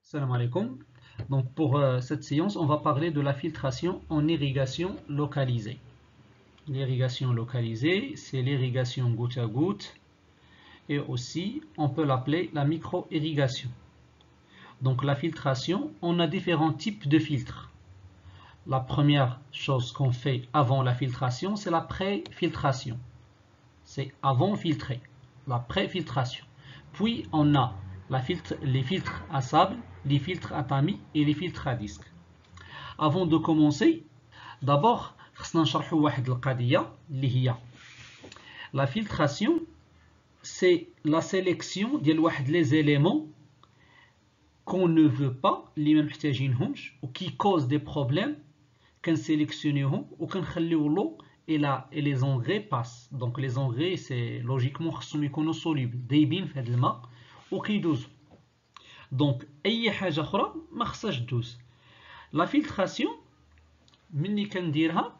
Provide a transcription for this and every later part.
Salam alaikum. Donc pour cette séance, on va parler de la filtration en irrigation localisée. L'irrigation localisée, c'est l'irrigation goutte à goutte et aussi on peut l'appeler la micro-irrigation. Donc la filtration, on a différents types de filtres. La première chose qu'on fait avant la filtration, c'est la pré-filtration. C'est avant filtrer, la pré-filtration. Puis on a les filtres à sable, les filtres à tamis et les filtres à disque. Avant de commencer, d'abord, خصنا نشرحوا واحد القضية اللي هي la filtration, c'est la sélection ديال واحد les éléments qu'on ne veut pas, اللي ما محتاجينهمش ou qui causent des problèmes, كنسيليكسيونيوهم وكنخليو لو et les engrais passent. Donc les engrais, c'est logiquement خصهم يكونوا solubles, دايبين في هذا الماء وكيدوزوا. دونك اي حاجه اخرى ما خصهاش تدوز. لا فلتراسيون ملي كنديرها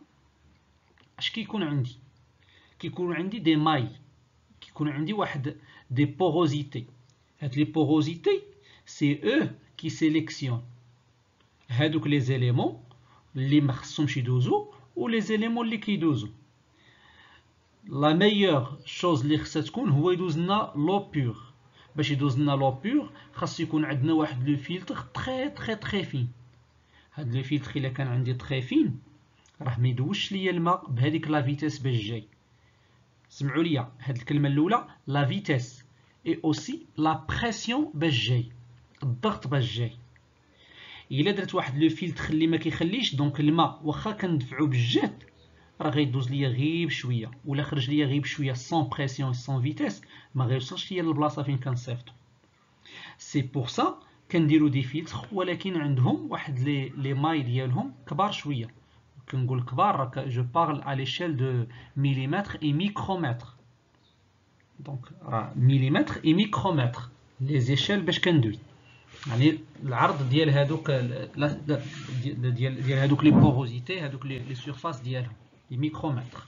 اش كيكون عندي دي ماي، كيكون عندي واحد دي بوروزيتي. هاد لي بوروزيتي سي او كي سيليكسيون هادوك لي زيليمون اللي ما خصهمش يدوزو و لي زيليمون اللي كيدوزو. لا ميور شوز اللي خصها تكون هو يدوز لنا لو بور. باش يدوز لنا لو بور خاص يكون عندنا واحد لو فيلتر تري فين. هاد لو فيلتر الا كان عندي تري فين راه ما يدوزش ليا الماء بهذيك لا فيتاس باش جاي. سمعوا ليا هاد الكلمه الاولى، لا فيتاس اي اوسي لا بريسيون باش جاي، الضغط باش جاي. الا درت واحد لو فيلتر اللي ما كيخليش، دونك الماء واخا كندفعو بالجهد راه غيدوز ليا غير بشويه، ولا خرج ليا غير بشويه سون بريسيون سون فيتاس ما غيوصلش ليا للبلاصه فين كنصيفطو. سي بور سا كنديرو دي فيلتر ولكن عندهم واحد لي ماي ديالهم كبار شويه. كنقول كبار راك جو بارل على ليشيل دو مليمتر اي ميكرومتر. دونك راه مليمتر اي ميكرومتر لي زيشيل باش كندوي، يعني العرض ديال هادوك ديال هادوك لي بوروزيتي، هادوك لي سيرفاس ديالهم لي ميكرومتر.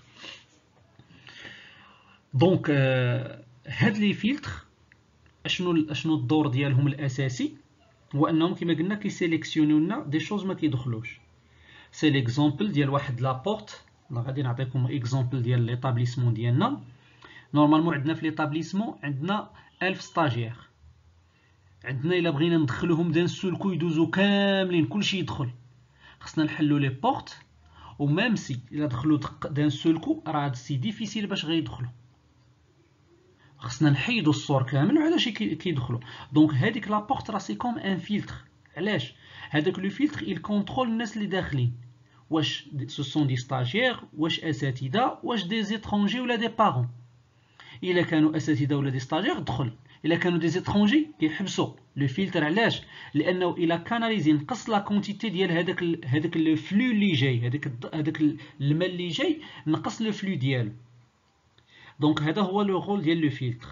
دونك هاد لي فيلتر اشنو الدور ديالهم الاساسي؟ هو انهم كما قلنا كيسيليكسيونيو لنا دي شوز ما كيدخلوش. سي ليكزامبل ديال واحد لابورت. غادي نعطيكم اكزامبل ديال ليطابليسمون ديالنا. نورمالمون عندنا في ليطابليسمون عندنا 1000 ستاجير. عندنا الا بغينا ندخلوهم دان سول يدوزو كاملين كلشي يدخل، خصنا نحلو لي بورت، وميم سي الا دخلوا دان سول راه سي ديفيسيل باش غيدخلوا، خصنا نحيدو الصور كامل وعلاش كيدخلوا. دونك هذيك لابورت راه سي كوم ان فيلتر. علاش؟ هذاك لو فيلتر il كونترول الناس اللي داخلين، واش سو سون دي ستاجير، واش اساتذه، واش دي زيترونجي ولا دي بارون. الا كانوا اساتذه ولا دي ستاجير دخل، الا كانوا دي زيترونجي كيحبسوا لو فيلتر. علاش؟ لانه الا كاناليزي نقص لا كونتيتي ديال هذاك لو فلو اللي جاي، هذاك الماء اللي جاي نقص لو فلو ديالو. دونك هذا هو لو رول ديال لو فيلتر.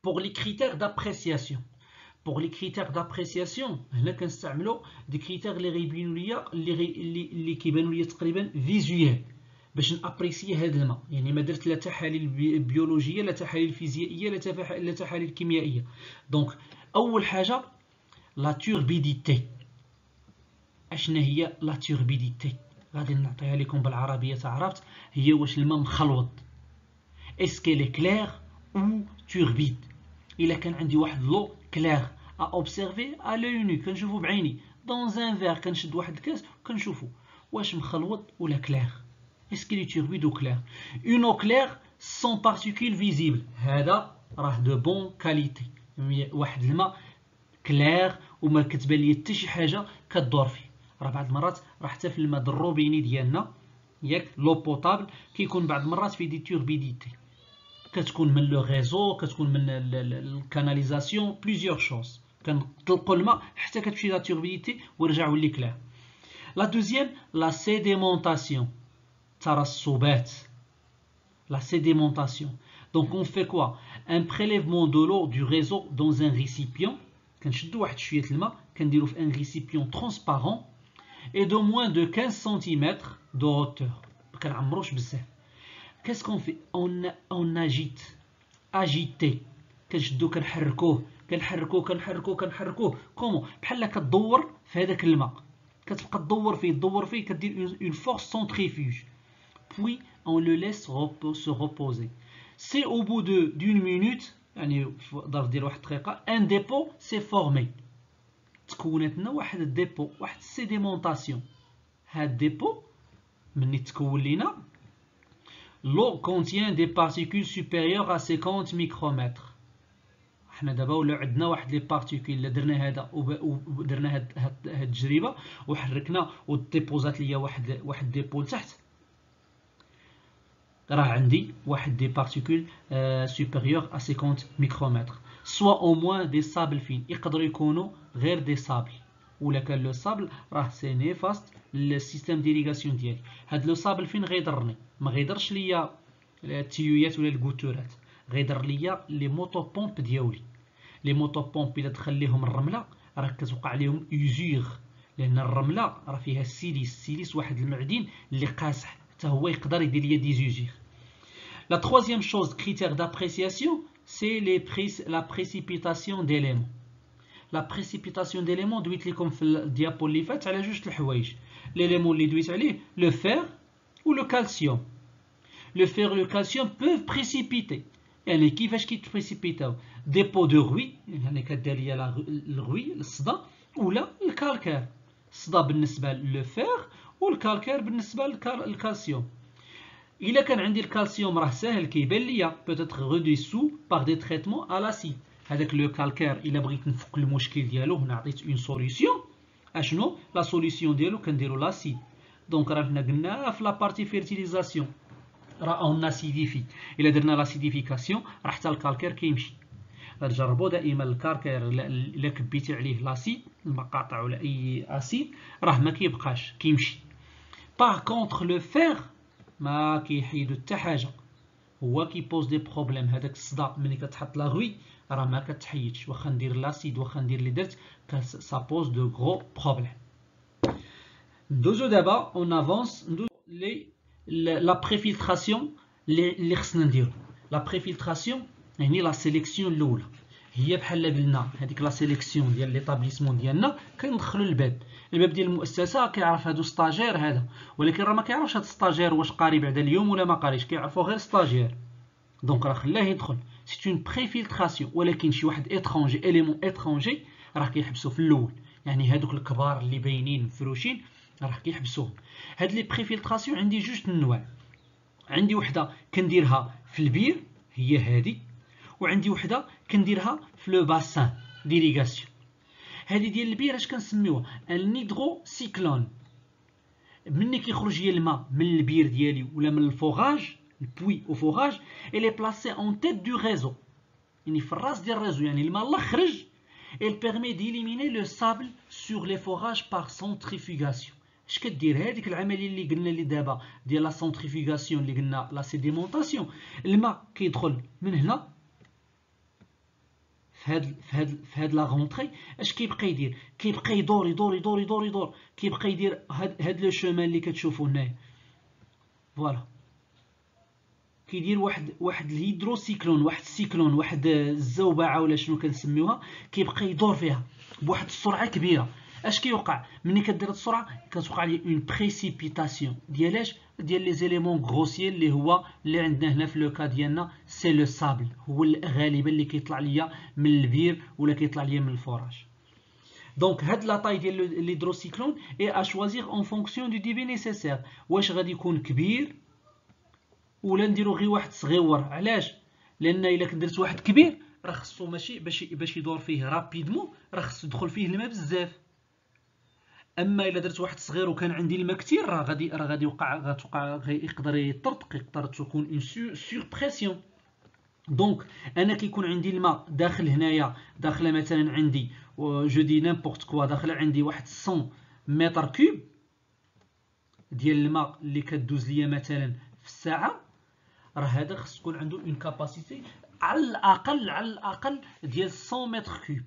Pour les critères d'appréciation. Pour les critères d'appréciation, هنا كنستعملوا des critères اللي كيبانوا لي تقريبا فيزويال باش نابريسي هذا الماء. يعني ما درت لا تحاليل بيولوجيه لا تحاليل فيزيائيه لا تحاليل كيميائيه. دونك اول حاجه لا توربيديتي. اشنا هي لا توربيديتي؟ غادي نعطيها لكم بالعربيه تعرفت. هي واش الماء مخلوط، اسكي لي كلير او توربيد. الا كان عندي واحد لو كلير à observer à l'œil nu كنشوفو بعيني dans un verre، كنشد واحد الكاس كنشوفو واش مخلوط ولا كلير. est-ce qu'il est turbide ou clair. une eau claire sans particules visibles، هذا راه دو بون كاليتي. واحد الماء كلير وما كتبان لي حتى شي حاجه كدور فيه. راه بعض المرات راه حتى في الماء الروبيني ديالنا ياك لو بوطابل كيكون بعض المرات فيه دي توربيديتي، كتكون من لو ريزو، كتكون من الكاناليزاسيون، بليزيور شوز. كنطلقوا الماء حتى كتمشي لا توربيديتي ويرجع يولي كلير. لا دوزيام لا سيديمونطاسيون، ترسبات. La sédimentation. Donc on fait quoi? Un prélèvement de l'eau du réseau dans un récipient. كنشدو واحد شويه الماء كنديرو في un récipient transparent et de moins de 15 cm de hauteur. ما كنعمروش بزاف. Qu'est-ce qu'on fait? On agite. Agiter. كنشدو كنحركوه كنحركوه. كومون؟ بحال كتدور في هذاك الماء، كتبقى تدور فيه كدير une force centrifuge. Puis on le laisse se reposer. C'est au bout d'une minute، يعني في ظرف ديال واحد الدقيقة، un dépôt s'est formé. تكونت لنا واحد الديبو، واحد السيديمونطاسيون. هاد الديبو مني تكون لينا l'eau contient des particules supérieures à 50 micromètres. حنا دابا ولا عندنا واحد لي بارتيكول اللي درنا هذا ودرنا هاد التجربه وحركنا وديبوزات ليا واحد ديبو لتحت، راه عندي واحد دي بارتيكول supérieures à 50 micromètres. soit au moins des sables fines، يقدروا يكونوا غير دي صابل، ولا كان لو صابل راه سي نيفاست للسيستم ديريغاسيون ديالي. هاد لو صابل فين غيضرني؟ ما غيضرش ليا التيويات ولا الكوتورات، غيضر ليا لي موطو بومب ديالي. لي موطو بومب الا دخل ليهم الرمله راه كتوقع عليهم يوزور، لان الرمله راه فيها السيليس واحد المعدن اللي قاصح حتى هو يقدر يدير ليا دي زوزير. La troisième chose, critère d'appréciation, c'est la précipitation d'éléments. La précipitation d'éléments دويت لكم في الديابو اللي فات على جوج الحوايج. l'élément اللي دويت عليه le fer ou le calcium. Le fer et le calcium peuvent précipiter. يعني كيفاش كيتبريسيبيتاو؟ دي بو دو روي، يعني كدير ليا الروي الصدى، ولا الكالكير. الصدى بالنسبه لو فير والكالكير بالنسبه للكالسيوم. الا كان عندي الكالسيوم راه ساهل كيبان ليا بوتيتر ريديسو باغ دي تريتمون ا لاسيد. هذاك لو كالكير الا بغيت نفك المشكل ديالو هنا عطيت اون سوليسيون، اشنو لا سوليسيون ديالو؟ كنديرو لاسيد. دونك راه هنا قلنا في لا بارتي فيرتيليزاسيون راه اون اسيديفي، الا درنا لاسيديفيكاسيون راه حتى الكالكير كيمشي. تجربوا دائما الكالكير الا كبيتي عليه لاسيد المقاطع ولا اي اسيد راه ما كيبقاش كيمشي. باغ كونطخ لو فير ما كيحيدو حتى حاجه، هو كيبوز دي بروبليم. هذاك الصدى ملي كتحط لا غوي راه ما كتحيدش، واخا ندير لاسيد واخا ندير اللي درت سا بوز دو غرو بروبليم. ندوزو دابا اون افونس ندوزو لي لا بريفيلتراسيون اللي خصنا نديرو. لا بريفيلتراسيون يعني لا سيليكسيون الاولى، هي بحال قلنا هذيك لا سيليكسيون ديال ليطابليسمون ديالنا كندخلوا الباب ديال المؤسسه كيعرف هادو ستاجير هذا، ولكن راه ما كيعرفش هاد ستاجير واش قاري بعدا اليوم ولا ما قاريش، كيعرفو غير ستاجير. دونك راه خلاه يدخل، سي اون بريفيلتراسيون. ولكن شي واحد اترونجي اليمون اترونجي راه كيحبسو في الاول، يعني هادوك الكبار اللي باينين مفروشين راه كيحبسوهم. هاد لي بريفيلتراسيون عندي جوج النواع، عندي وحده كنديرها في البير هي هادي، وعندي وحده كنديرها في لو باسان ديريغاسيون. هذه ديال البير اش كنسميوها؟ ان هيدرو سيكلون. مني كيخرج لي الماء من البير ديالي ولا من الفوغاج البوي او فوغاج الي بلاسي اون تيت دو ريزو، يعني في الراس ديال الريزو، يعني الماء الله خرج il permet d'éliminer le sable sur les forages par centrifugation. اش كدير هذيك العمليه اللي قلنا لي دابا ديال لا سنتريفيغاسيون اللي قلنا لا سيديمونطاسيون؟ الماء كيدخل من هنا في هاد لا غونطري اش كيبقى يدير؟ كيبقى يدور يدور يدور يدور يدور، كيبقى يدير هاد لو شومان اللي كتشوفوا هنايا. فوالا كيدير واحد الهيدروسيكلون، واحد السيكلون، واحد الزوبعه ولا شنو كنسميوها، كيبقى يدور فيها بواحد السرعه كبيره. اش كيوقع ملي كدير هاد السرعه؟ كتوقع لي اون بريسيبيتاسيون ديالاش؟ ديال لي زيليمون غروسيي اللي عندنا هنا في لو كا ديالنا سي لو سابل، هو غالبا اللي كيطلع ليا من البير ولا كيطلع ليا من الفراج. دونك هاد لا طاي ديال ليدروسيكلون اي ا شوازير اون فونكسيون دو ديبي نيسيسير، واش غادي يكون كبير ولا نديرو غير واحد صغيور. علاش؟ لان الا درت واحد كبير راه خصو ماشي باش يدور فيه رابيدمون، راه خصو يدخل فيه الماء بزاف. اما الا درت واحد صغير وكان عندي الماء كثير راه غادي يقدر يطرطق، يقدر تكون اون سور بريسيون. دونك انا كيكون عندي الماء داخل هنايا، داخله مثلا عندي جو دي نيمبورت كوا، داخله عندي واحد 100 متر كوب ديال الماء اللي كدوز ليا مثلا في الساعه، راه هذا خص تكون عنده اون كاباسيتي على الاقل ديال 100 متر كوب،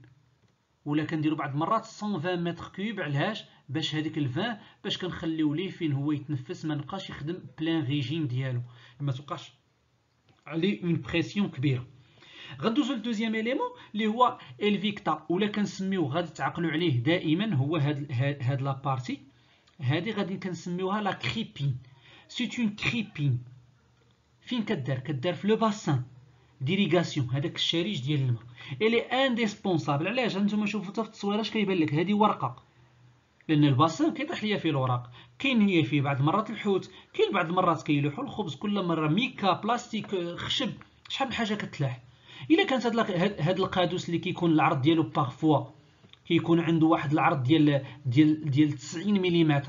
ولا كنديروا بعض المرات 120 متر كوب. علاش؟ باش هذيك الفان باش كنخليو ليه فين هو يتنفس، ما نبقاش يخدم بلان ريجيم ديالو، ما توقعش عليه اون بريسيون كبيره. غندوزو للدوزيام اليمون اللي هو الفيكتا، ولا كنسميوه غادي تعقلوا عليه دائما، هو هاد لا بارتي هادي غادي كنسميوها لا كريبين. سي اون كريبين فين كدار في لو باسان ديريغاسيون، هذاك الشريج ديال الماء. الي انديسبونسابل. علاش؟ هانتوما شوفوا حتى في التصويره اش كيبان لك، هذه ورقه، لان الباسان كيطيح ليا فيه الوراق، كاين هي فيه بعض المرات الحوت، كاين بعض المرات كيلوحوا الخبز، كل مره ميكا بلاستيك خشب، شحال من حاجه كتلاح. الا كانت هاد القادوس اللي كيكون العرض ديالو باغفوا كيكون عنده واحد العرض ديال 90 ملم،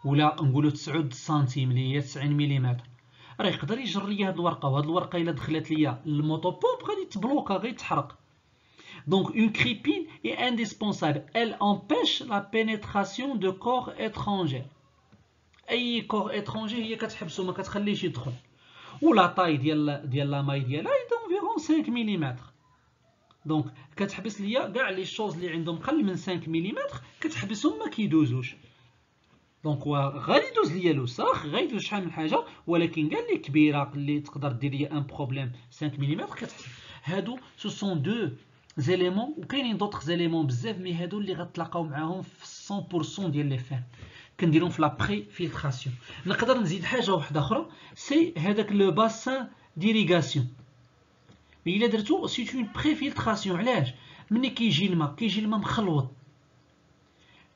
ولا نقولوا 9 سنتيم اللي هي 90 ملم، راه يقدر يجر ليا هاد الورقه، وهاد الورقه الا دخلت ليا الموطو بومب غادي تبلوكا، غادي تحرق. Donc une crépine est indispensable. Elle empêche la pénétration de corps étrangers. أي corps étranger هي كتحبسو، ما كتخليش يدخل. ولا طاي ديال لا ماي ديالها هي d'environ 5 ملم. دونك كتحبس ليا كاع لي شوز اللي عندهم قل من 5 ملم كتحبسهم ما كيدوزوش. دونك غادي يدوز ليا الوساخ، غيدوز شحال من حاجه، ولكن كاع اللي كبيره اللي تقدر دير ليا ان بروبليم 5 ملم كتحبس. هادو سو سون دو زيليمون، وكاينين دوطخ زيليمون بزاف، مي هادو اللي غتلاقاو معاهم في 100% ديال لي فان كنديرهم في لا بري فيلتراسيون. نقدر نزيد حاجه واحده اخرى، سي هذاك لو باسان ديريغاسيون. الا درتو سي اون بري فيلتراسيون. علاش؟ ملي كيجي الماء مخلوط،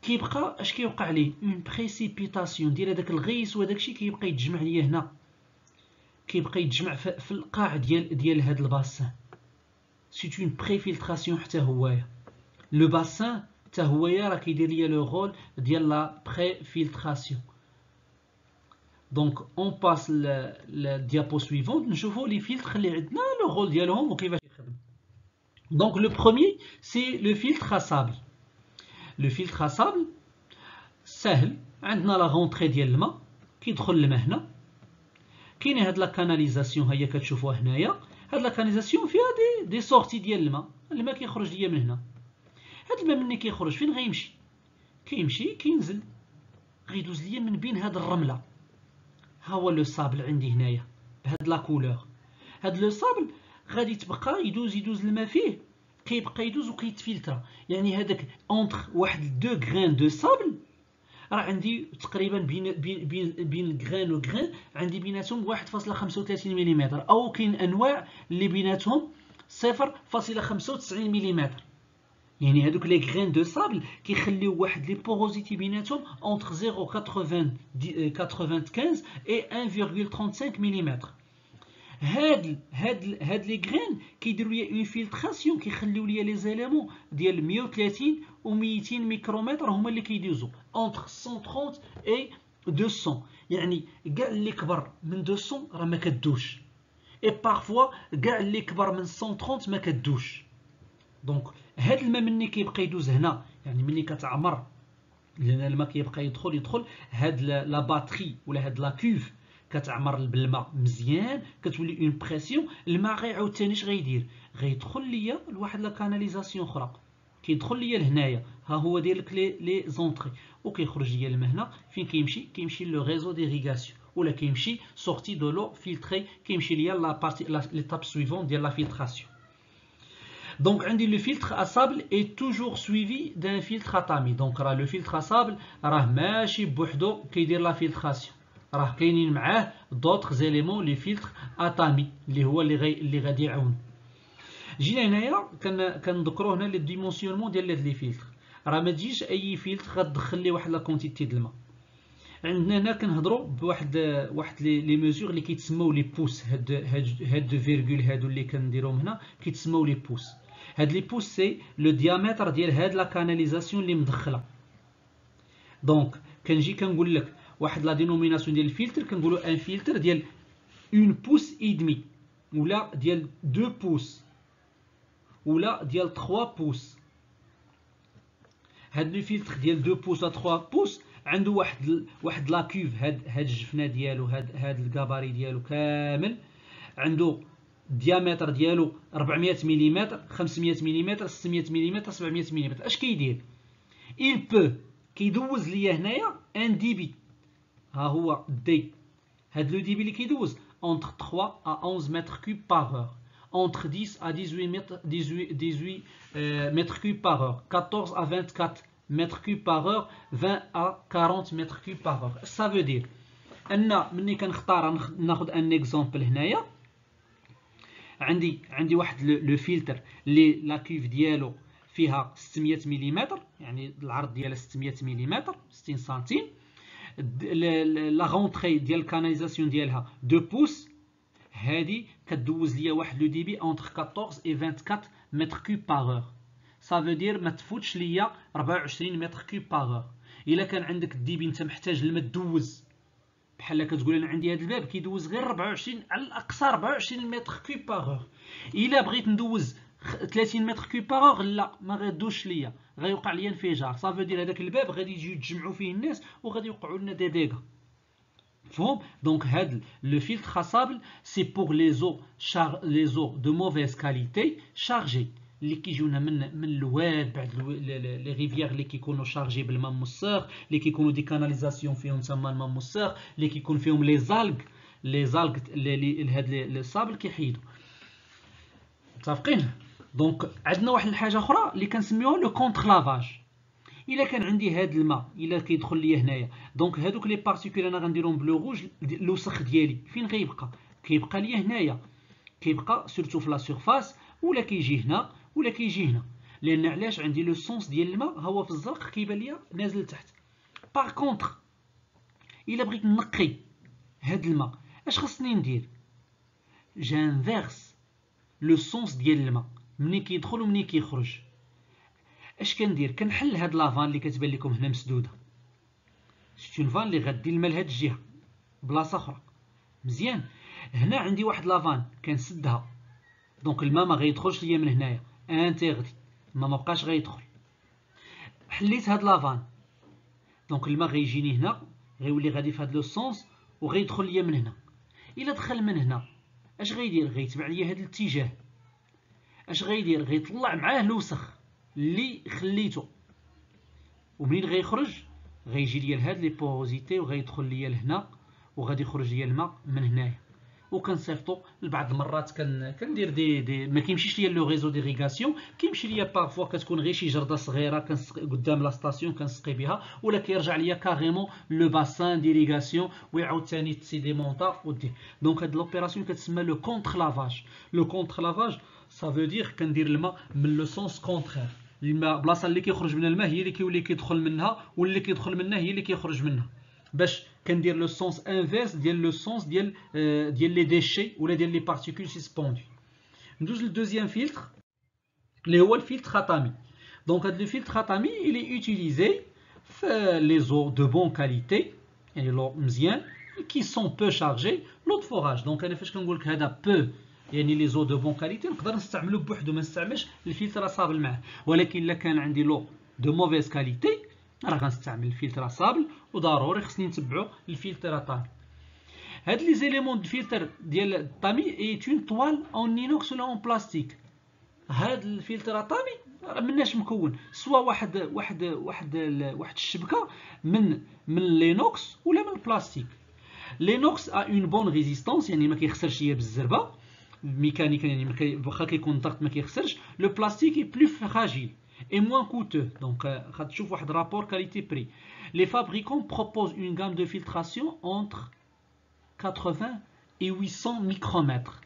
كيبقى اش كيوقع ليه؟ اون بريسيبيتاسيون ديال هذاك الغيس، وهذاك الشيء كيبقى يتجمع ليا هنا، كيبقى يتجمع في القاع ديال هذا الباسان. سي اون بريفيلتراسيون حتى هوايا. لو باسان حتى هوايا راه كيدير ليا لو رول ديال لا بريفيلتراسيون. دونك اون باس الديابو سويفونت نشوفوا لي فيلتر اللي عندنا لو رول ديالهم وكيفاش يخدم. دونك لو بروميي سي لو فيلتر سابل. لو فيلتر سابل سهل، عندنا لا غونطري ديال الماء كيدخل الماء هنا، كاينه هاد لا كاناليزاسيون هي كتشوفوها هنايا. هاد لا كاناليزاسيون فيها دي سورتي ديال الماء كيخرج ليا من هنا. هاد الماء ملي كيخرج فين غيمشي؟ كيمشي كينزل، غيدوز ليا من بين هاد الرمله. ها هو لو صابل عندي هنايا بهاد لا كولور. هاد لو صابل غادي تبقى يدوز الماء فيه، كيبقى يدوز وكيتفلترا. يعني هذاك اونتر واحد دو غران دو صابل راه عندي تقريبا بين غران و غران عندي بيناتهم 1.35 ملم، او كاين انواع اللي بيناتهم 0.95 ملم. يعني هذوك لي غران دو صابل كيخليو واحد لي بوروزيتي بيناتهم اونتر 0.95 et 1.35 ملم. هاد لي غران كيديروا ليا اون فيلتراسيون، كيخليو ليا لي زيليمون ديال 130 و 200 ميكرومتر هما اللي كيدوزو اونتر 130 اي 200. يعني كاع اللي كبر من 200 راه ما كدوش، اي بارفوا كاع اللي كبر من 130 ما كدوش. دونك هاد الماء مني كيبقى يدوز هنا، يعني مني كتعمر، لان الماء كيبقى يدخل هاد لا باتري ولا هاد لا كوف كتعمر بالماء مزيان، كتولي اون بريسيون. الماء غيعاود ثاني اش غيدير؟ غيدخل ليا لواحد لا كاناليزاسيون اخرى، كيدخل ليا لهنايا، ها هو داير لك لي زونطري، وكيخرج ليا لهنا فين كيمشي لو ريزو ديريغاسيون، ولا كيمشي سورتي دو لو فلتري، كيمشي ليا لا بارتي ليتاب سويفون ديال لا فلتراسيون. دونك عندي لو فلتر اسابل اي توجور سويفي دان فلتر اتامي. دونك راه لو فلتر اسابل راه ماشي بوحدو كيدير لا فلتراسيون، راه كاينين معاه دوطخ زيليمون لي فلتر اتامي اللي هو اللي غادي يعاون. جينا هنايا كنذكروا هنا لي ديمونسيونمون ديال هاد لي فلتر. راه ما تجيش اي فلتر غتدخل ليه واحد لا كونتيتي د الماء. عندنا هنا كنهضروا بواحد لي ميزور اللي كيتسموا لي بوس. هاد فيرغول هادو اللي كنديروهم هنا كيتسموا لي بوس. هاد لي بوس سي لو ديامتر ديال هاد لا كاناليزاسيون اللي مدخله. دونك كنجي كنقول لك واحد لا دينوميناسيون ديال الفلتر، كنقولوا ان فلتر ديال 1 بوس اي دمي، ولا ديال 2 بوس، ولا ديال 3 بوس. هاد لو فلتر ديال 2 بوس و 3 بوس عنده واحد لا كيوف، هاد الجفنه ديالو، هاد الكاباري ديالو كامل عنده الديامتر ديالو 400 ملم، 500 ملم، 600 ملم، 700 ملم. اش كيدير؟ il peut كيدوز ليا هنايا ان ديبي، ها هو دي، هاد لو ديبي اللي كيدوز entre 3 à 11 mètres cubes par heure، entre 10 à 18 mètres cubes par heure، 14 à 24 mètres cubes par heure، 20 à 40 mètres cubes par heure. ça veut dire ان مني كنختار ناخذ ان اكزومبل هنايا، عندي واحد لو فلتر اللي لا كيف ديالو فيها 600 ملم، يعني العرض ديالها 600 ملم 60 سنتيم. لا غونطري ديال الكاناليزاسيون ديالها 2 بوس، هادي كدوز ليا واحد لو ديبي اونتر 14 و 24 متر كوب باغ اور. سا دير ما تفوتش ليا 24 متر كوب باغ اور. الا كان عندك الديبي انت محتاج الماء تدوز، بحال كتقول انا عندي هذا الباب كيدوز غير 24 على الاقصى 24 متر كوب باغ اور. الا بغيت ندوز 30 متر كوب باغ اور لا، ما غادوش ليا، غيوقع ليا انفجار. صافي دير هذاك الباب غادي يجيو يتجمعوا فيه الناس وغادي يوقعوا لنا دي ديغا. مفهوم؟ دونك هاد لو فلتر خاصابل سي بور لي زو دو موفيز كاليتي شارجي، اللي كيجيونا من الواد بعد لي ريفيير اللي كيكونوا شارجي بالماء موسخ، اللي كيكونوا دي كاناليزاسيون فيهم تما الماء موسخ، اللي كيكون فيهم لي زالغ اللي هاد لي صابل كيحيدوا. متفقين؟ دونك عندنا واحد الحاجه اخرى اللي كنسميوها لو كونتر لافاج. الا كان عندي هاد الماء الا كيدخل ليا هنايا، دونك هادوك لي بارتيكول انا غنديرهم بلو روج، الوسخ ديالي فين غيبقى؟ كيبقى ليا هنايا، كيبقى سورتو في لا سيرفاس، ولا كيجي هنا ولا كيجي هنا. لان علاش؟ عندي لو سونس ديال الماء هو في الزرق كيبان ليا نازل تحت. باغ كونطخ الا بغيت نقي هاد الماء اش خصني ندير؟ جانفيرس لو سونس ديال الماء مني كيدخل ومني كيخرج. اش كندير؟ كنحل هاد لافان اللي كتبان لكم هنا مسدوده، شتي الفان اللي غدير الماء لهاد الجهه بلاصه اخرى. مزيان، هنا عندي واحد لافان كنسدها، دونك الماء ما غيدخلش ليا من هنايا، انتيغدي، ما بقاش غيدخل. حليت هاد لافان، دونك الماء غيجيني هنا، غيولي غادي في هاد لو سونس وغيدخل ليا من هنا. الا دخل من هنا اش غيدير؟ غيتبع ليا هاد الاتجاه. اش غيدير؟ غيطلع معاه الوسخ اللي خليته، ومنين غيخرج غيجي ليا لهاد لي بوروزيتي وغيدخل ليا لهنا وغادي يخرج ليا الماء من هنايا. وكنصيفطو لبعض المرات كندير دي ما كيمشيش ليا لو ريزو ديريغاسيون، كيمشي ليا بارفوا كتكون غير شي جرده صغيره قدام لا ستاسيون كنسقي بها، ولا كيرجع ليا كاريمون لو باسان ديريغاسيون ويعاود ثاني تسيديمونطا ودير. دونك هاد لوبيراسيون كتسمى لو كونتر لافاج. لو كونتر لافاج سا فو دير كندير الماء من لو سونس كونترير، الماء بلاصه اللي كيخرج من الماء هي اللي كيولي كيدخل منها، واللي كيدخل منها هي اللي كيخرج منها، باش كندير لو سونس انفيرس ديال لو سونس ديال لي ديشي ولا ديال لي بارتيكول سسبوندو. ندوز للدوزيام فلتر اللي هو الفلتر خاتامي. دونك هاد لو فلتر خاتامي الي اوتيليزي في لي زو دو بون كاليتي، يعني لو مزيان كي سون بو شارجي لو دو فوراج. دونك انا فاش كنقول لك هذا بو يعني لي زو دو بون كاليتي نقدر نستعملو بوحدو، ما نستعملش الفلتر صابل معاه. ولكن الا كان عندي لو دو موفيز كاليتي راه غنستعمل الفلتر صابل، وضروري خصني نتبعو الفلتر طامي. هاد لي زيليمون دو فلتر ديال الطامي اي اون طوال اون اينوكس ولا اون بلاستيك. هاد الفلتر اطامي مناش مكون سوا واحد الشبكه من لينوكس ولا من البلاستيك. لينوكس ا اون بون ريزيستانس، يعني ما كيخسرش هي بالزربه ميكانيكا، يعني واخا كيكون الضغط ما كيخسرش. لو بلاستيك اي بلو فراجيل et moins coûteux. Donc, غتشوف واحد rapport qualité-prix. Les fabricants proposent une gamme de filtration entre 80 et 800 micromètres.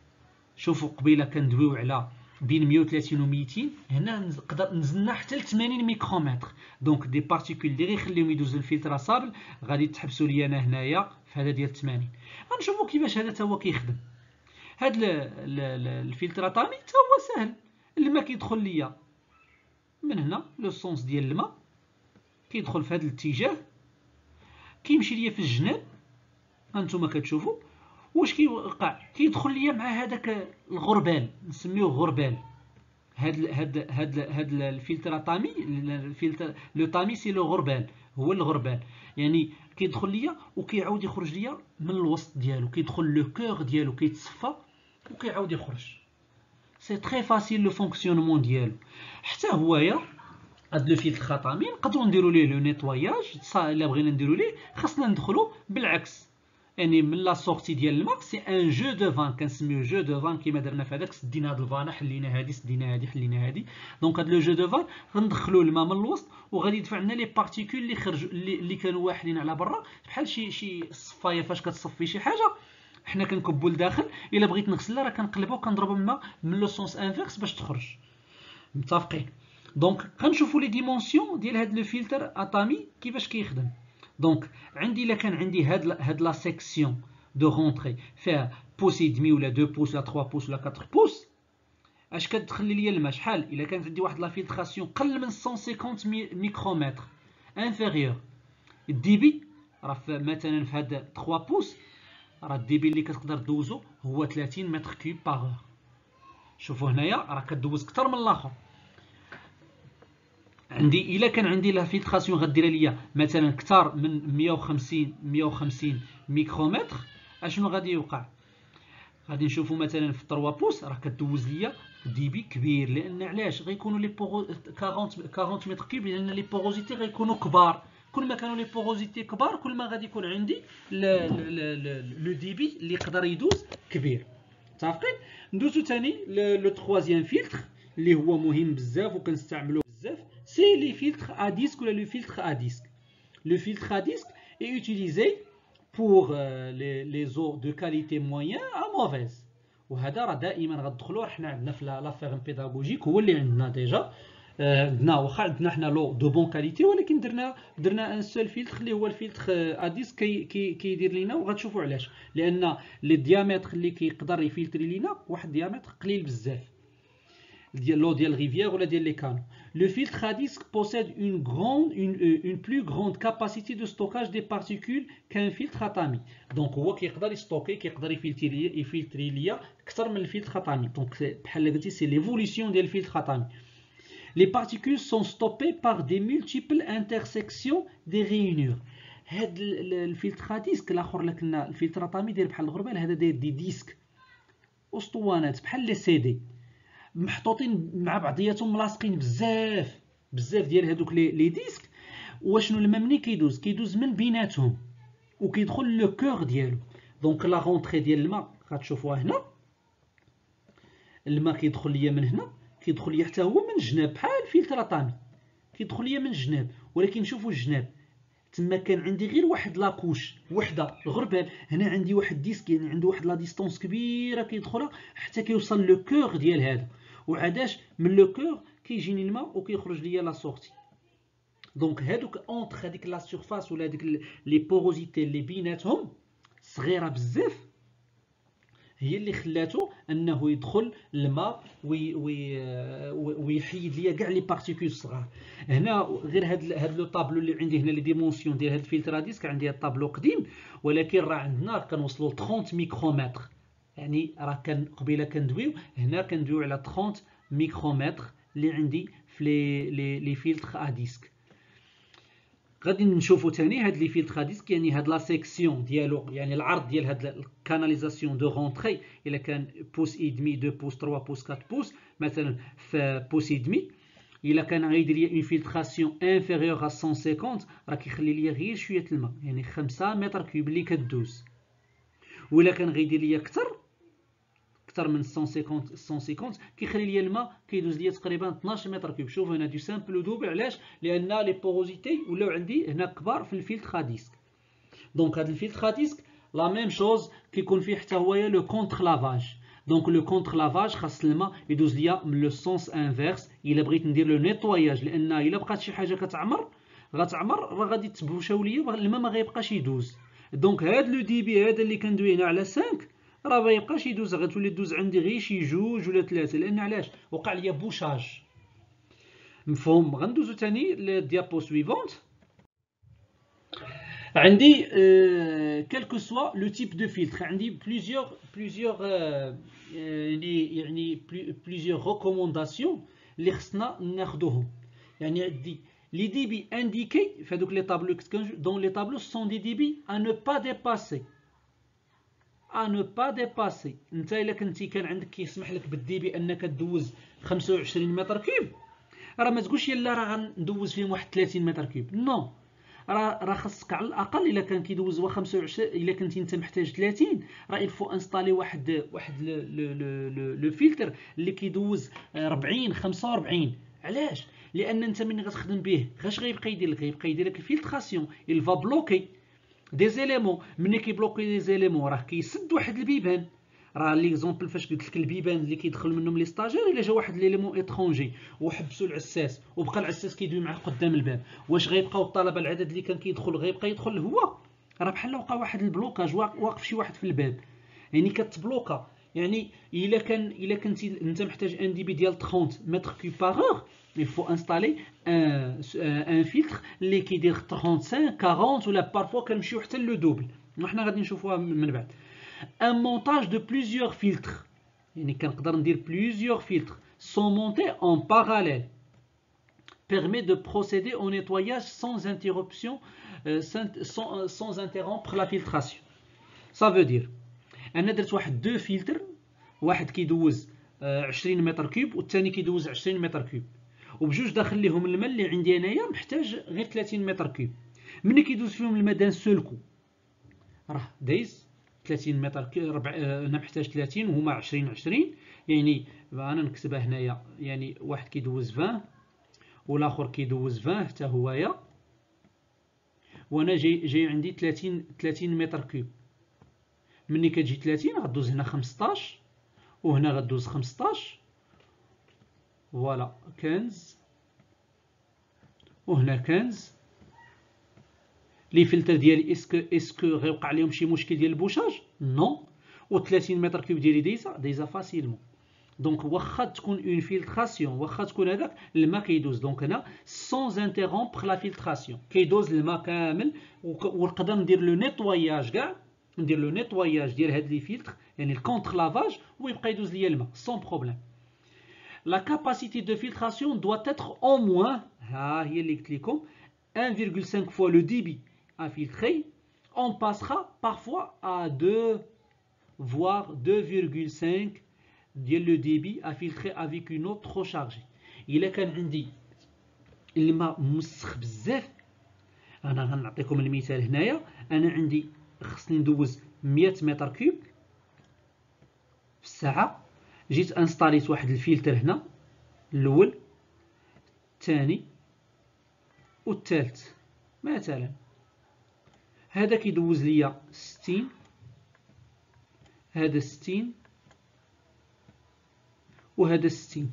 شوفوا قبيله كندويو على بين 130 و 200، هنا نقدر نزلنا حتى ل 80 ميكرومتر. دونك دي بارتيكول اللي غيخليهم يدوزوا الفلتر صابل غادي تحبسوا لي انا هنايا في هذا ديال 80. غنشوفوا كيفاش هذا تا هو كيخدم. هاد الفلتر اطامي تا هو سهل. الماء كيدخل ليا من هنا، لو سونس ديال الماء كيدخل في هذا الاتجاه، كيمشي ليا في الجناب هانتوما كتشوفوا. واش كيوقع؟ كيدخل ليا مع هذاك الغربال، نسميوه غربال. هاد الفلتر طامي، الفلتر لو طامي سي لو غربال، هو الغربال. يعني كيدخل ليا وكيعاود يخرج ليا من الوسط ديالو، كيدخل لو كور ديالو كيتصفى وكيعاود يخرج. سي تري فاسيل لو فونكسيونمون ديالو. حتى هويا هاد لو فلتر خطامي نقدروا نديروا ليه لو نيتواياج. الا بغينا نديروا ليه خاصنا ندخلوا بالعكس، يعني من لا سورتي ديال الماء. سي ان جو دو فان، كنسميوه جو دو فان كيما درنا في هذاك. سدينا هاد الفانه، حلينا هادي، سدينا هادي، حلينا هادي. دونك هاد لو جو دو فان غندخلوا الماء من الوسط وغادي يدفع لنا لي بارتيكول اللي خرجوا اللي كانوا واحدين على برا، بحال شي صفايه فاش كتصفي شي حاجه حنا كنكبوا لداخل. الا بغيت نغسلها راه كنقلبها وكنضربوا الماء من لو سونس انفيرس باش تخرج. متفقين؟ دونك غنشوفوا لي ديمونسيون ديال هاد لو فلتر اطامي كيفاش كيخدم. دونك عندي الا كان عندي هاد لا سيكسيون دو رونتري فيها بوس دمي ولا 2 بوس ولا 3 بوس ولا 4 بوس، اش كتدخل لي الماء شحال؟ الا كانت عندي واحد لا فلتراسيون قل من 150 ميكرومتر انفيريور، الديبي راه مثلا في هاد 3 بوس راه الديبي اللي كتقدر دوزو هو 30 متر كيوب باغ. شوفوا هنايا راه كدوز اكثر من الاخر. عندي الا كان عندي لا فلتراسيون غدير ليا مثلا اكثر من 150 ميكرومتر، اشنو غادي يوقع؟ غادي نشوفوا مثلا في 3 بوس راه كدوز ليا ديبي كبير. لان علاش؟ غيكونوا لي 40 متر كيوب، لان لي بوروزيتي غيكونوا كبار. كل ما كانوا لي بوروزيتي كبار كل ما غادي يكون عندي لو ديبي اللي يقدر يدوز كبير. متفقين؟ ندوزو ثاني لو تروازيام فلتر اللي هو مهم بزاف وكنستعملوه بزاف. C'est les filtres à disque ou le filtre à disque. Le filtre à disque est utilisé pour les eaux de qualité moyenne à mauvaise. وهذا راه دائما غتدخلوا حنا عندنا في لافير بيداغوجيك هو اللي عندنا ديجا. عندنا واخا عندنا حنا لو دو بون كاليتي، ولكن درنا ان سول فلتر اللي هو الفلتر ا ديسك كيدير لينا. وغتشوفوا علاش، لان لي ديامتر اللي كيقدر يفلتري لينا واحد ديامتر قليل بزاف ديال لو ديال ريفيير ولا ديال لي كانو. Le filtre à disque possède une plus grande capacité de stockage des particules qu'un filtre à tamis. Donc هو كيقدر يستوكي، كيقدر يفلتري ليا اكثر من الفلتر à tamis. Donc بحال قلتي سي ليفوليسيون ديال الفلتر à tamis. Les particules sont stoppées par des multiples intersections des rainures. هاد الفلتر à disque الاخر اللي كنا الفلتر à tamis داير بحال الغربال، هذا داير دي ديسك اسطوانات بحال لي سي دي محطوطين مع بعضياتهم ملاصقين بزاف ديال هذوك لي ديسك. واشنو الماء منين كيدوز من بيناتهم وكيدخل لو كور ديالو. دونك لا رونطري ديال الماء غتشوفوها هنا، الماء كيدخل ليا من هنا، كيدخل ليا حتى هو من الجناب بحال الفلتر طامي كيدخل ليا من الجناب. ولكن شوفوا الجناب تما كان عندي غير واحد لاكوش وحده الغربال، هنا عندي واحد ديسك، يعني عنده واحد لا ديستونس كبيره كيدخلها حتى كيوصل لو كور ديال هذا. وعاداش من لو كور كيجيني الماء وكيخرج ليا لا سورتي. دونك هادوك اونتر هذيك لا سيرفاس ولا هذيك لي بوروزيتي اللي بيناتهم صغيره بزاف هي اللي خلاتو انه يدخل الماء ويحيد ليا كاع لي بارتيكول الصغار. هنا غير هاد لو طابلو اللي عندي هنا لي ديمونسيون ديال هاد الفلتر ديسك، عندي هاد الطابلو قديم ولكن راه عندنا كنوصلوا ل 30 ميكرومتر. يعني راه كان قبيله كندويو هنا كندويو على 30 ميكرومتر اللي عندي في لي فلتر ا ديسك. غادي نشوفوا ثاني هاد لي فيلتر ديسك، يعني هاد لا سيكسيون ديالو، يعني العرض ديال هاد الكاناليزاسيون دو رونتري الا كان بوس اي دمي 2 بوس 3 بوس 4 بوس، مثلا في بوس اي دمي الا كان غيدير لي اون فيلتراسيون انفيريور ا 150 راه كيخلي لي غير شويه الماء، يعني 5 متر كوب اللي كدوز. ولا كان غيدير لي اكثر من 150 كيخلي لي الماء كيدوز لي تقريبا 12 متر كوب. شوف هنا دو سامبل دوبل، علاش؟ لان لي بوروزيتي ولاو عندي هنا كبار في الفيلتر ديسك. دونك هذا الفيلتر ديسك لا ميم شوز كيكون فيه حتى هويا لو كونتر لافاج. دونك لو كونتر لافاج خاص الماء يدوز ليا من لو سونس انفيرس الا بغيت ندير لو نيطواياج، لان الا بقات شي حاجه كتعمر راه غادي تبوشاو ليا الماء ما غيبقاش يدوز. دونك هاد لو ديبي هذا اللي كندوي هنا على 5 راه ما يبقاش يدوز، غتولي تدوز عندي غير شي 2 ولا 3، لان علاش؟ وقع ليا بوشاج. مفهوم؟ غندوزو ثاني للديابو سويفونت. عندي كلكو سوا لو تيب دو فيلتر، عندي بليزيور يعني بليزيور ريكومونداسيون اللي خصنا ناخذوهم. يعني عندي لي ديبي انديكي في هذوك لي طابلو دون لي طابلو سون دي ديبي ا نو با ديباسي. ا نو با ديباسي. انت الا كنتي كان عندك كيسمح لك بالديبي انك دوز 25 متر كوب، راه ما تقولش يلا راه غندوز فيهم واحد 30 متر كوب، نو. راه خاصك على الاقل الا كان كيدوز 25، الا كنتي انت محتاج 30 راه الفو انستالي واحد لو فلتر اللي كيدوز 40 45. علاش؟ لان انت ملي غتخدم به اش غيبقى يدير لك؟ غيبقى يدير لك الفلتراسيون، il va bloquer دي زيليمون. ملي كيبلوكي دي زيليمون راه كيسد واحد البيبان. راه ليكزومبل فاش قلت لك البيبان اللي كيدخل منهم لي ستاجير، الا جا واحد ليليمون اترونجي وحبسوا العساس وبقى العساس كيدوي معاه قدام الباب، واش غيبقاو الطلبه العدد اللي كان كيدخل غيبقى يدخل هو؟ راه بحال وقع واحد البلوكاج، واقف شي واحد في الباب، يعني كتبلوكا. يعني الا كنتي انت محتاج ان دي بي ديال 30 متر كوب باغ اور، il faut installer un filtre اللي كيدير 35 40 ولا بارفوا كنمشيو حتى لو دوبل، وحنا غادي نشوفوها من بعد. un montage de plusieurs filtres، يعني كنقدر ندير plusieurs filtres sont montés en parallèle permet de procéder au nettoyage sans interruption sans interrompre la filtration. ça veut dire انا درت واحد دو فلتر، واحد كيدوز 20 متر كوب والثاني كيدوز 20 متر كوب، وبجوج داخل ليهم الماء اللي عندي انايا محتاج غير 30 متر كوب. ملي كيدوز فيهم الماء دان سولكو راه دايز 30 متر كوب، انا محتاج 30 وهما 20 يعني انا نكتبها هنايا، يعني واحد كيدوز 20 والاخر كيدوز 20 حتى هوايا، وانا جاي عندي 30 متر كوب. ملي كتجي 30 غدوز هنا 15 وهنا غدوز 15 فوالا 15 وهنا 15. لي فلتر ديالي اسكو غيوقع لهم شي مشكل ديال البوشاج؟ نو. و 30 متر كوب ديالي دايزا فاسيلمون. دونك واخا تكون اون فيلتراسيون، واخا تكون هذاك الماء كيدوز، دونك هنا سون انتيرومبر لا فيلتراسيون كيدوز الماء كامل، ونقدر ندير لو نيطواياج كاع، ندير لو نيطواياج ديال هاد لي فيلتر يعني الكونتر لافاج ويبقى يدوز ليا الماء سون بروبليم. لا كاباسيتي دو فيلتراسيون doit être au moins، ها هي اللي قلت لكم 1,5 fois le débit à filtrer. On passera parfois à 2 voire 2,5 ديال لو ديبي à filtrer avec une eau trop chargée. الا كان عندي الماء مسخ بزاف، انا غنعطيكم المثال هنايا، انا عندي خصني ندوز 100 متر كوب في الساعه، جيت انستاليت واحد الفلتر هنا الاول الثاني والثالث مثلا، هذا كيدوز ليا 60، هذا 60 وهذا 60.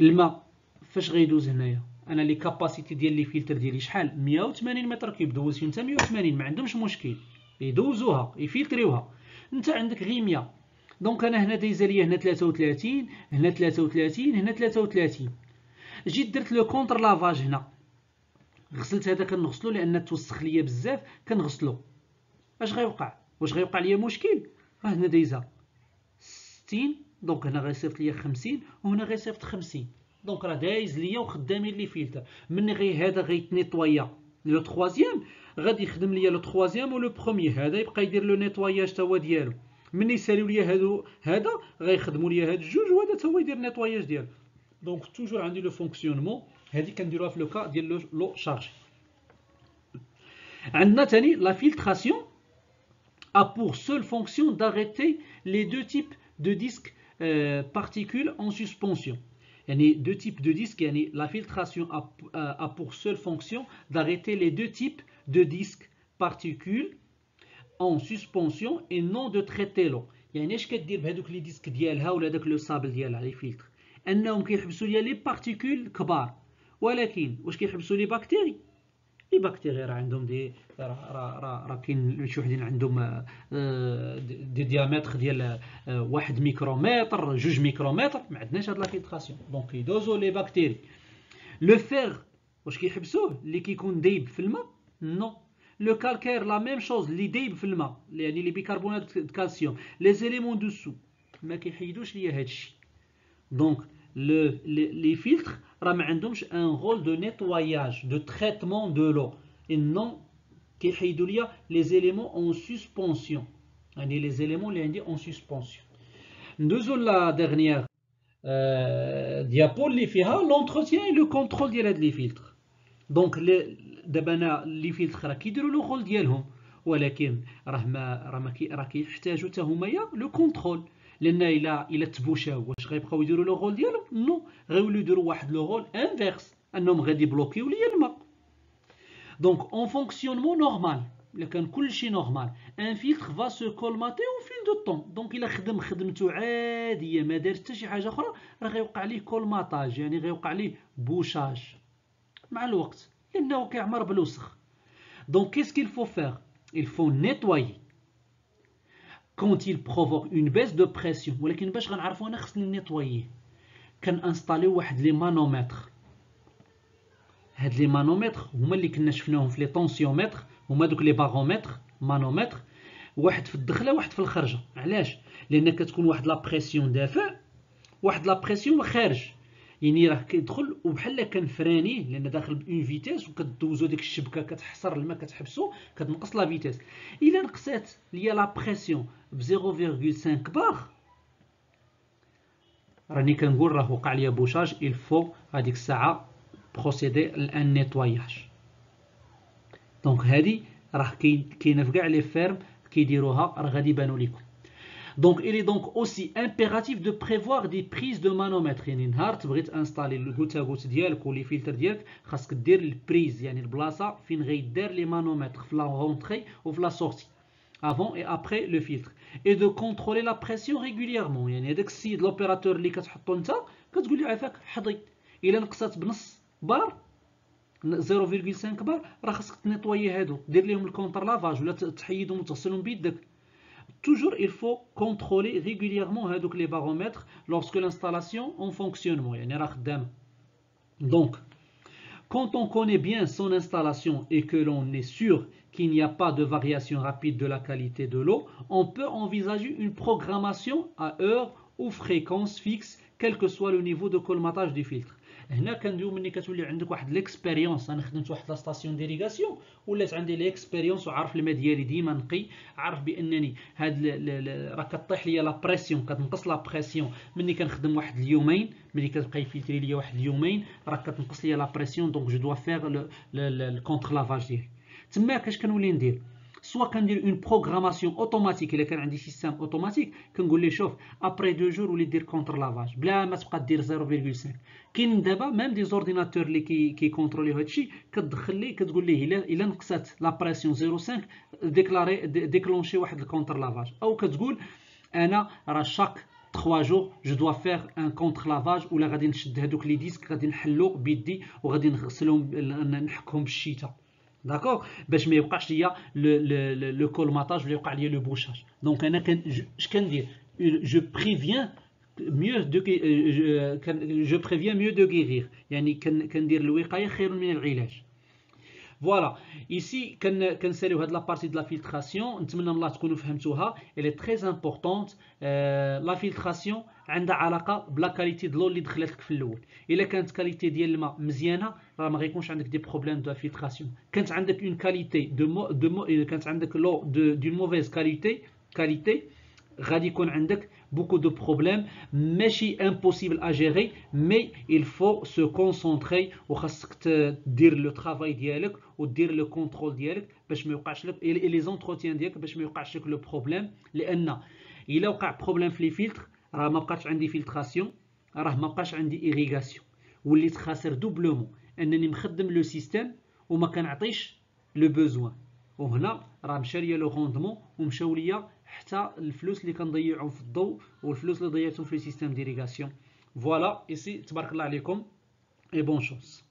الماء فاش غيدوز هنايا؟ انا لي كاباسيتي ديال لي فلتر ديالي شحال؟ 180 متر كوب، دوز فيهم حتى 180 ما عندهمش مشكل، يدوزوها يفلتريوها. انت عندك غير 100، دونك انا هنا دايزه ليا هنا 33 هنا 33 هنا 33. جيت درت لو كونتر لافاج هنا، غسلت هذا كنغسلو لان توسخ ليا بزاف كنغسلو، اش غيوقع؟ واش غيوقع ليا مشكل؟ ها هنا دايزه 60، دونك هنا غيصيفط ليا 50 وهنا غيصيفط 50. دونك راه دايز ليا وخدامين لي فلتر. من غير هذا غيتنيطويا لو تروازيام غادي يخدم ليا لو تروازيام ولو بروميي، هذا يبقى يدير لو نيطواياج تا هو ديالو. من يساليو ليا هذا غيخدموا ليا هاد الجوج وهذا تا هو يدير نيطواياج ديالو. دونك توجور عندي لو فونكسيونمون هذه كنديروها في لو كا ديال لو شارج. عندنا ثاني لا فلتراسيون a pour seule fonction d'arrêter les deux types de disques particules en suspension. يعني deux types de disques, يعني la filtration a pour seule fonction d'arrêter les deux types de disques particules en suspension et non de traiter l'eau. يعني اش كدير بهذوك لي ديسك ديالها ولا داك لو صابل ديالها لي فلتر؟ انهم كيحبسوا ليا لي بارتيكول كبار، ولكن واش كيحبسوا لي بكتيري؟ لي بكتيري راه عندهم دي راه كاين شي وحدين عندهم دي ديامتر ديال 1 ميكرومتر 2 ميكرومتر، ما عندناش هاد لا فلتراسيون. دونك يدوزو لي بكتيري. لو فير واش كيحبسوه؟ اللي كيكون دايب في الماء؟ نو. لو كالكير لا ميم شوز، اللي دايب في الماء يعني لي بيكربونات الكالسيوم، لي زيليمون دوسو ما كيحيدوش ليا هادشي. دونك les filtres راه ما عندهمش un rôle de nettoyage de traitement de l'eau et non كيحيدوا ليا les éléments en suspension، يعني les éléments اللي عندي en suspension. ندوزو لا dernière diapo اللي فيها l'entretien et le contrôle ديال هاد لي فلتر. دونك دابا انا لي فلتر راه كيديروا لو رول ديالهم، ولكن راه كيحتاجوا حتى هما لو كونترول، لان الا تبوشاو واش غيبقاو يديروا لو رول ديالهم؟ نو، غيوليو يديروا واحد لو رول انفيرس، انهم غادي بلوكيو ليا الماء. دونك اون فونكسيونمون نورمال، الا كان كلشي نورمال، ان فيلتر فا سو كولماتي او فيل دو طون. دونك الا خدمته عاديه ما دار حتى شي حاجه اخرى، راه غيوقع ليه كولماتاج، يعني غيوقع ليه بوشاج مع الوقت لانه كيعمر بالوسخ. Donc qu'est-ce qu'il faut faire? Il faut nettoyer quand il provoque une baisse de pression. ولكن باش غنعرفوا انا خصني نيطوييه، كنانستاليو واحد لي مانومتر. هاد لي مانومتر هما اللي كنا شفناهم في لي طونسيومتر، هما دوك لي بارومتر مانومتر، واحد في الدخله واحد في الخرجه. علاش؟ لان كتكون واحد لا بريسيون دافع واحد لا بريسيون خارج، يعني راه كيدخل وبحال كنفرانيه لان داخل بون فيتيس، وكدوزو ديك الشبكه كتحصر الماء كتحبسو كتنقص لا فيتيس. الا نقصات ليا لا بريسيون ب 0.5 بار راني كنقول راه وقع ليا بوشاج، الفو هذيك الساعه بروسيدي لان نيطواياج. دونك هادي راه كاينه في كاع لي فيرم كيديروها، راه غادي يبانوا لكم. Donc il est donc aussi impératif de prévoir des prises de manomètre. يعني نهار تبغي تانستالي الكوتا غوت ديالك ولي فلتر ديالك خاصك دير البريز، يعني البلاصه فين غيدار لي مانومتر في لا رونتري و في لا سورتي avant et après le filtre, et de contrôler la pression régulièrement. يعني هذاك السيد لوبيراتور اللي كتحطو انت كتقول لي عافاك حضي، الا نقصات بنص بار 0.5 بار راه خاصك تنيطويي هادو، دير لهم الكونتر لافاج ولا تحيدهم وتغسلهم بيدك. Toujours, il faut contrôler régulièrement les baromètres lorsque l'installation en fonctionnement. Donc, quand on connaît bien son installation et que l'on est sûr qu'il n'y a pas de variation rapide de la qualité de l'eau, on peut envisager une programmation à heure ou fréquence fixe, quel que soit le niveau de colmatage du filtre. هنا كندويو ملي كتولي عندك واحد ليكسبيريونس، انا خدمت واحد لا ستاسيون ديريغاسيون ولات عندي ليكسبيريونس وعارف الماء ديالي ديما نقي، عارف بانني هاد راه كطيح ليا لا بريسيون، كتنقص لا بريسيون ملي كنخدم واحد اليومين، ملي كتبقى يفلتري ليا واحد اليومين راه كتنقص ليا لا بريسيون. دونك جو دوا فيغ الكونتر لافاج ديالي. تماك اش كنولي ندير؟ سوا كندير اون بروغراماسيون اوتوماتيك، الا كان عندي سيستيم اوتوماتيك كنقول ليه شوف ابري 2 جور ولي دير كونتر لافاج بلا ما تبقى دير 0.5. كاين دابا ميم دي زورديناتور اللي كيكونتروليو هادشي، كتدخل ليه كتقول ليه الا نقصات لا بريسيون 0.5 ديكلاري ديكلونشي واحد الكونتر لافاج، او كتقول انا راه شاك 3 جور جو دوا فيغ ان كونتر لافاج، ولا غادي نشد هادوك لي ديسك غادي نحلو بيدي وغادي نغسلهم نحكهم بالشتاء. داكوغ باش ما يوقعش ليا لو كولماتاج ولا يوقع ليا لو بوشاج. دونك انا اش كندير؟ جو بريفيان mieux de guérir، يعني كندير الوقايه خير من العلاج. Voilà, ici, كنساليو هاد la partie de la filtration, نتمنى من الله تكونوا فهمتوها. Elle est très importante. La filtration عندها علاقة بلا كاليتي د لو اللي دخلت لك في الأول. إلا كانت كاليتي ديال الماء مزيانة راه ما غيكونش عندك دي بروبليم دو filtration. كانت عندك اون كاليتي كانت عندك لو دون موفيز كاليتي غادي يكون عندك beaucoup de problèmes ماشي impossible à gérer mais il faut se concentrer وخاصك دير لو travail ديالك ودير لو كونترول ديالك باش ما يوقعش لك لي زونتروتيان ديالك باش ما يوقعش لك لو بروبليم لان الا وقع بروبليم في لي فلتر راه ما بقاش عندي فلتراسيون راه ما بقاش عندي ايريغاسيون وليت خاسر دوبلومون انني مخدم لو سيستيم وما كنعطيش لو بوزوان وهنا راه مشى ليا لو روندمون ومشاو ليا حتى الفلوس اللي كنضيعهم في الضوء والفلوس اللي ضيعتهم في السيستم ديريغاسيون. فوالا ايسي تبارك الله عليكم اي بون شونس.